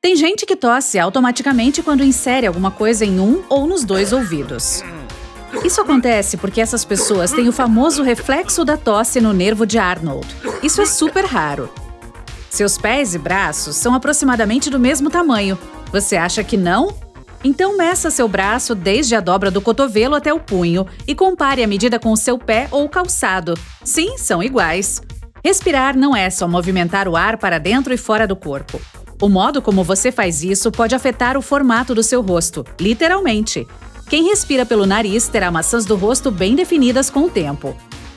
Tem gente que tosse automaticamente quando insere alguma coisa em um ou nos dois ouvidos. Isso acontece porque essas pessoas têm o famoso reflexo da tosse no nervo de Arnold. Isso é super raro. Seus pés e braços são aproximadamente do mesmo tamanho. Você acha que não? Então meça seu braço desde a dobra do cotovelo até o punho e compare a medida com o seu pé ou calçado. Sim, são iguais. Respirar não é só movimentar o ar para dentro e fora do corpo. O modo como você faz isso pode afetar o formato do seu rosto, literalmente. Quem respira pelo nariz terá maçãs do rosto bem definidas com o tempo.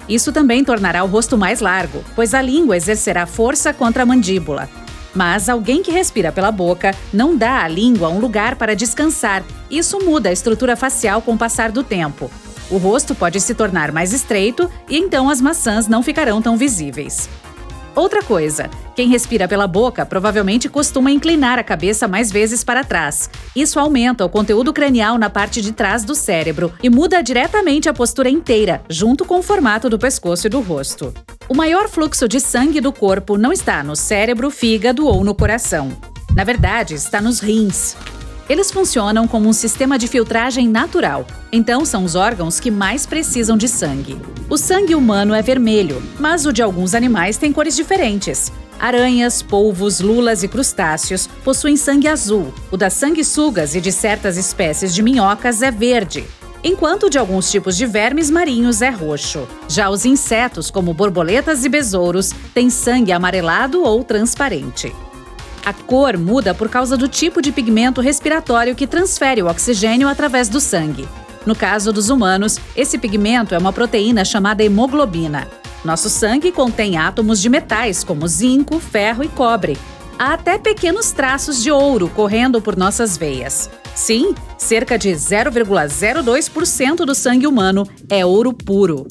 Isso também tornará o rosto mais largo, pois a língua exercerá força contra a mandíbula. Mas alguém que respira pela boca não dá à língua um lugar para descansar. Isso muda a estrutura facial com o passar do tempo. O rosto pode se tornar mais estreito e então as maçãs não ficarão tão visíveis. Outra coisa, quem respira pela boca provavelmente costuma inclinar a cabeça mais vezes para trás. Isso aumenta o conteúdo cranial na parte de trás do cérebro e muda diretamente a postura inteira, junto com o formato do pescoço e do rosto. O maior fluxo de sangue do corpo não está no cérebro, fígado ou no coração. Na verdade, está nos rins. Eles funcionam como um sistema de filtragem natural, então são os órgãos que mais precisam de sangue. O sangue humano é vermelho, mas o de alguns animais tem cores diferentes. Aranhas, polvos, lulas e crustáceos possuem sangue azul. O das sanguessugas e de certas espécies de minhocas é verde, enquanto o de alguns tipos de vermes marinhos é roxo. Já os insetos, como borboletas e besouros, têm sangue amarelado ou transparente. A cor muda por causa do tipo de pigmento respiratório que transfere o oxigênio através do sangue. No caso dos humanos, esse pigmento é uma proteína chamada hemoglobina. Nosso sangue contém átomos de metais como zinco, ferro e cobre. Há até pequenos traços de ouro correndo por nossas veias. Sim, cerca de 0,02% do sangue humano é ouro puro.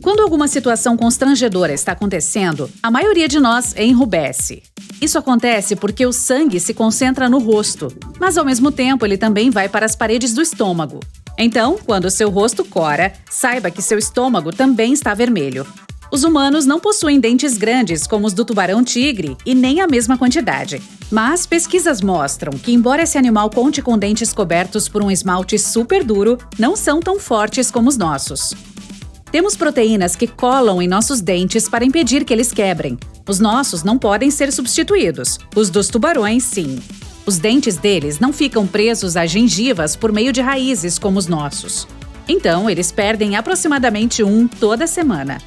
Quando alguma situação constrangedora está acontecendo, a maioria de nós enrubesce. Isso acontece porque o sangue se concentra no rosto, mas ao mesmo tempo ele também vai para as paredes do estômago. Então, quando seu rosto cora, saiba que seu estômago também está vermelho. Os humanos não possuem dentes grandes como os do tubarão-tigre e nem a mesma quantidade. Mas pesquisas mostram que, embora esse animal conte com dentes cobertos por um esmalte super duro, não são tão fortes como os nossos. Temos proteínas que colam em nossos dentes para impedir que eles quebrem. Os nossos não podem ser substituídos. Os dos tubarões, sim. Os dentes deles não ficam presos às gengivas por meio de raízes como os nossos. Então, eles perdem aproximadamente um toda semana.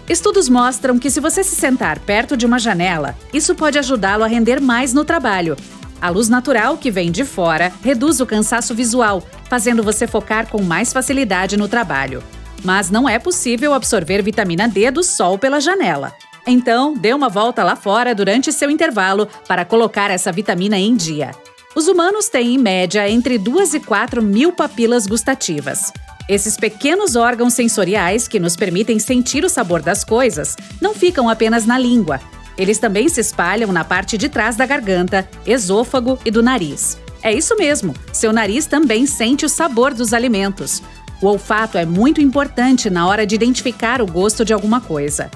Estudos mostram que se você se sentar perto de uma janela, isso pode ajudá-lo a render mais no trabalho. A luz natural que vem de fora reduz o cansaço visual, fazendo você focar com mais facilidade no trabalho. Mas não é possível absorver vitamina D do sol pela janela. Então, dê uma volta lá fora durante seu intervalo para colocar essa vitamina em dia. Os humanos têm, em média, entre 2 e 4 mil papilas gustativas. Esses pequenos órgãos sensoriais que nos permitem sentir o sabor das coisas não ficam apenas na língua. Eles também se espalham na parte de trás da garganta, esôfago e do nariz. É isso mesmo, seu nariz também sente o sabor dos alimentos. O olfato é muito importante na hora de identificar o gosto de alguma coisa.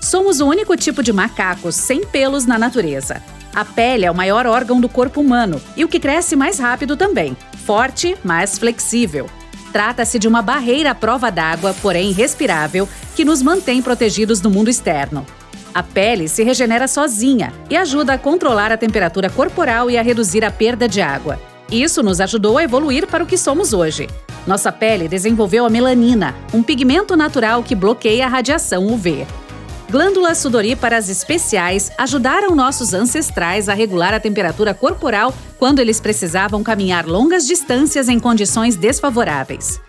Somos o único tipo de macacos sem pelos na natureza. A pele é o maior órgão do corpo humano e o que cresce mais rápido também, forte, mas flexível. Trata-se de uma barreira à prova d'água, porém respirável, que nos mantém protegidos do mundo externo. A pele se regenera sozinha e ajuda a controlar a temperatura corporal e a reduzir a perda de água. Isso nos ajudou a evoluir para o que somos hoje. Nossa pele desenvolveu a melanina, um pigmento natural que bloqueia a radiação UV. Glândulas sudoríparas especiais ajudaram nossos ancestrais a regular a temperatura corporal quando eles precisavam caminhar longas distâncias em condições desfavoráveis.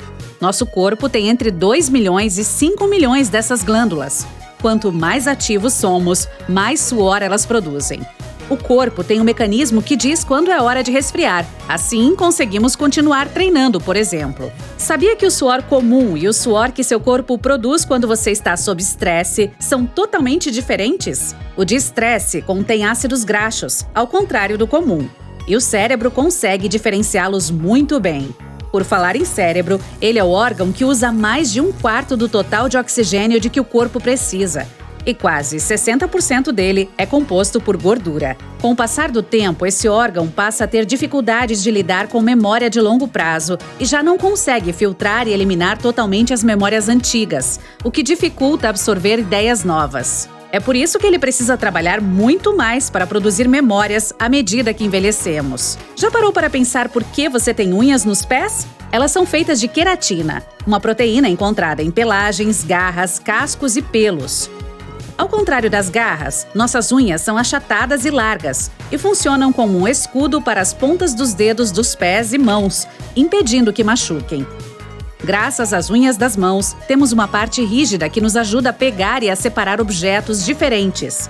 Nosso corpo tem entre 2 milhões e 5 milhões dessas glândulas. Quanto mais ativos somos, mais suor elas produzem. O corpo tem um mecanismo que diz quando é hora de resfriar. Assim, conseguimos continuar treinando, por exemplo. Sabia que o suor comum e o suor que seu corpo produz quando você está sob estresse são totalmente diferentes? O de estresse contém ácidos graxos, ao contrário do comum. E o cérebro consegue diferenciá-los muito bem. Por falar em cérebro, ele é o órgão que usa mais de 1/4 do total de oxigênio de que o corpo precisa. e quase 60% dele é composto por gordura. Com o passar do tempo, esse órgão passa a ter dificuldades de lidar com memória de longo prazo e já não consegue filtrar e eliminar totalmente as memórias antigas, o que dificulta absorver ideias novas. É por isso que ele precisa trabalhar muito mais para produzir memórias à medida que envelhecemos. Já parou para pensar por que você tem unhas nos pés? Elas são feitas de queratina, uma proteína encontrada em pelagens, garras, cascos e pelos. Ao contrário das garras, nossas unhas são achatadas e largas e funcionam como um escudo para as pontas dos dedos dos pés e mãos, impedindo que machuquem. Graças às unhas das mãos, temos uma parte rígida que nos ajuda a pegar e a separar objetos diferentes.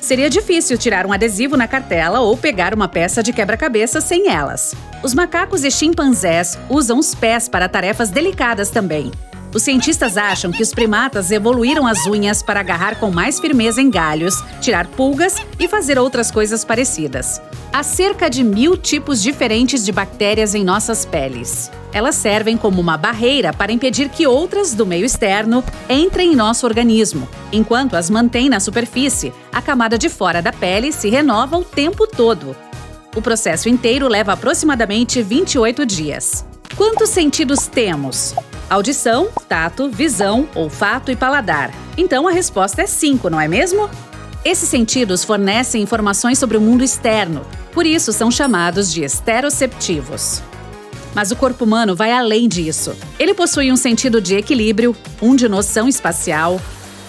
Seria difícil tirar um adesivo na cartela ou pegar uma peça de quebra-cabeça sem elas. Os macacos e chimpanzés usam os pés para tarefas delicadas também. Os cientistas acham que os primatas evoluíram as unhas para agarrar com mais firmeza em galhos, tirar pulgas e fazer outras coisas parecidas. Há cerca de 1000 tipos diferentes de bactérias em nossas peles. Elas servem como uma barreira para impedir que outras, do meio externo, entrem em nosso organismo. Enquanto as mantém na superfície, a camada de fora da pele se renova o tempo todo. O processo inteiro leva aproximadamente 28 dias. Quantos sentidos temos? Audição, tato, visão, olfato e paladar. Então a resposta é 5, não é mesmo? Esses sentidos fornecem informações sobre o mundo externo, por isso são chamados de esteroceptivos. Mas o corpo humano vai além disso. Ele possui um sentido de equilíbrio, um de noção espacial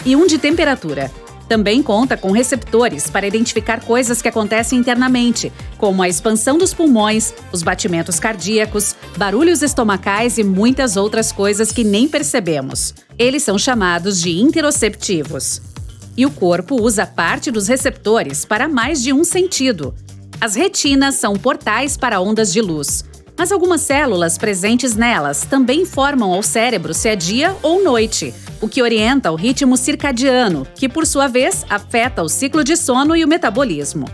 e um de temperatura. Também conta com receptores para identificar coisas que acontecem internamente, como a expansão dos pulmões, os batimentos cardíacos, barulhos estomacais e muitas outras coisas que nem percebemos. Eles são chamados de interoceptivos. E o corpo usa parte dos receptores para mais de um sentido. As retinas são portais para ondas de luz, mas algumas células presentes nelas também informam ao cérebro se é dia ou noite, o que orienta o ritmo circadiano, que por sua vez afeta o ciclo de sono e o metabolismo.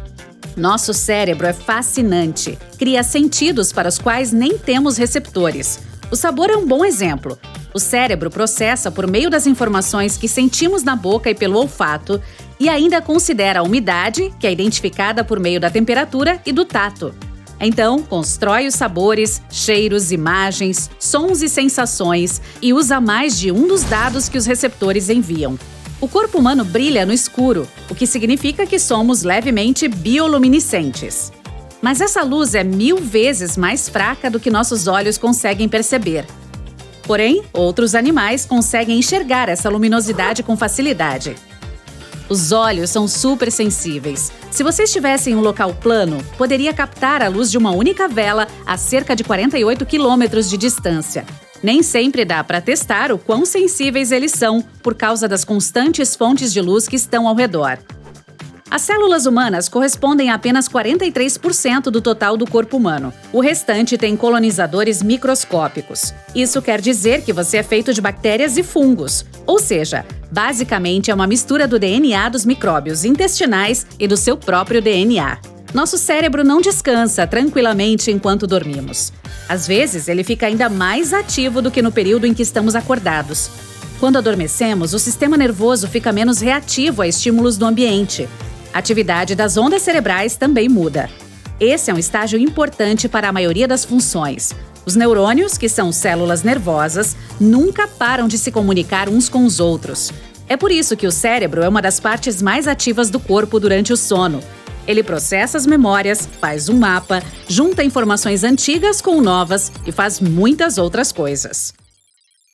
Nosso cérebro é fascinante, cria sentidos para os quais nem temos receptores. O sabor é um bom exemplo. O cérebro processa por meio das informações que sentimos na boca e pelo olfato e ainda considera a umidade, que é identificada por meio da temperatura e do tato. Então, constrói os sabores, cheiros, imagens, sons e sensações e usa mais de um dos dados que os receptores enviam. O corpo humano brilha no escuro, o que significa que somos levemente bioluminescentes. Mas essa luz é 1000 vezes mais fraca do que nossos olhos conseguem perceber. Porém, outros animais conseguem enxergar essa luminosidade com facilidade. Os olhos são super sensíveis. Se você estivesse em um local plano, poderia captar a luz de uma única vela a cerca de 48 quilômetros de distância. Nem sempre dá para testar o quão sensíveis eles são, por causa das constantes fontes de luz que estão ao redor. As células humanas correspondem a apenas 43% do total do corpo humano. O restante tem colonizadores microscópicos. Isso quer dizer que você é feito de bactérias e fungos, ou seja, basicamente é uma mistura do DNA dos micróbios intestinais e do seu próprio DNA. Nosso cérebro não descansa tranquilamente enquanto dormimos. Às vezes, ele fica ainda mais ativo do que no período em que estamos acordados. Quando adormecemos, o sistema nervoso fica menos reativo a estímulos do ambiente. A atividade das ondas cerebrais também muda. Esse é um estágio importante para a maioria das funções. Os neurônios, que são células nervosas, nunca param de se comunicar uns com os outros. É por isso que o cérebro é uma das partes mais ativas do corpo durante o sono. Ele processa as memórias, faz um mapa, junta informações antigas com novas e faz muitas outras coisas.